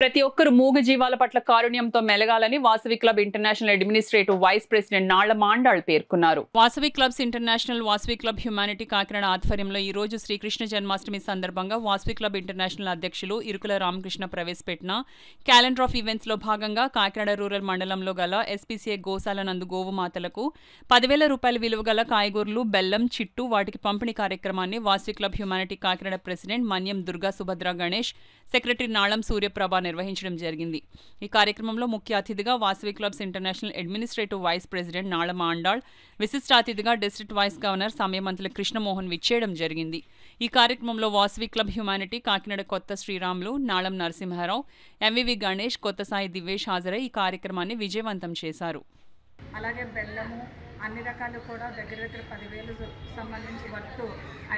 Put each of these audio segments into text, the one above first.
ప్రతి ఒక్కరు మూగ జీవాల పట్ల కారుణ్యంతో మెలగాలని Vasavi club international administrative vice president Nalla Mandal పేర్కొన్నారు. Vasavi clubs international Vasavi club humanity Kakinada ఆధ్వర్యంలో ఈ రోజు శ్రీకృష్ణ జన్మాష్టమి సందర్భంగా వాసవి క్లబ్ ఇంటర్నేషనల్ అధ్యక్షులు ఇరుకుల రామకృష్ణ ప్రవేశపెట్టిన క్యాలెండర్ ఆఫ్ ఈవెంట్స్ లో భాగంగా కాకినాడ రూరల్ మండలంలో గల ఎస్పీసీఏ గోశాల నందు గోవుమాతలకు 10,000 రూపాయల విలువ గల కాయగూరలు, బెల్లం, చిట్టు వాటికి పంపిణీ కార్యక్రమాన్ని Vasavi club humanity Kakinada president Manyam Durga Subhadra Ganesh, secretary Nalam Suryaprabha నిర్వహించడం జరిగింది. ఈ కార్యక్రమంలో ముఖ్య అతిథిగా Vasavi clubs international administrative vice president Nalla Mandal, విశిష్ట అతిథిగా district vice governor Samayamantula Krishnamohan విచ్చేయడం జరిగింది. ఈ కార్యక్రమంలో Vasavi club humanity Kakinada Kotha Sriramulu, Nalam Narasimharao, MVV Ganesh, Kotha Sai Divesh హాజరై ఈ కార్యక్రమాన్ని విజయవంతం చేశారు. అలాగే బెల్లము అన్ని రకాలు కూడా దగ్గర 10,000 సంబంధించి వర్త్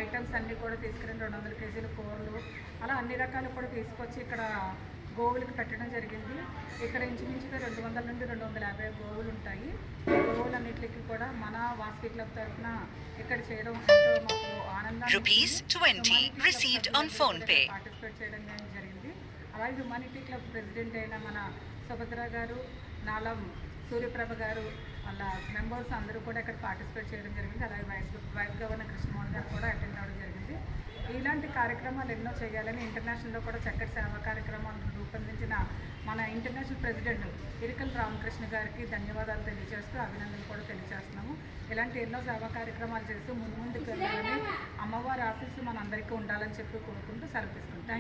ఐటమ్స్ అన్నీ కూడా తీసుకురండి. 200 కేజీల కూరలు అలా అన్ని రకాలు కూడా తీసుకొచ్చి ఇక్కడ గోవులకు పెట్టడం జరిగింది. ఇక్కడ ఇంచుమించుగా 200 నుండి 250 గోవులు ఉంటాయి. గోవులన్నిటికీ కూడా మన వాసవి క్లబ్ తరఫున ఇక్కడ చేయడం ఎంతో మాకు ఆనందాన్ని పార్టిసిపేట్ చేయడం జరిగింది. అలాగే హ్యుమానిటీ క్లబ్ ప్రెసిడెంట్ అయిన మన సుభద్ర గారు, నాళం సూర్యప్రభ గారు వాళ్ళ మెంబర్స్ అందరూ కూడా ఇక్కడ పార్టిసిపేట్ చేయడం జరిగింది. అలాగే వైస్ గవర్నర్ కృష్ణమోహన్ గారు కూడా అటెండ్ అవ్వడం జరిగింది. ఇలాంటి కార్యక్రమాలు ఎన్నో చేయాలని ఇంటర్నేషనల్లో కూడా చక్కటి సేవా కార్యక్రమాలను రూపొందించిన మన ఇంటర్నేషనల్ ప్రెసిడెంట్ ఇరుకల రామకృష్ణ గారికి ధన్యవాదాలు తెలియజేస్తూ అభినందనలు కూడా తెలియజేస్తున్నాము. ఇలాంటి ఎన్నో సేవా కార్యక్రమాలు చేస్తూ ముందుకు వెళ్ళాలని, అమ్మవారి ఆశీస్సులు మనందరికీ ఉండాలని చెప్పి కోరుకుంటూ సెలవు తీసుకుంటాం.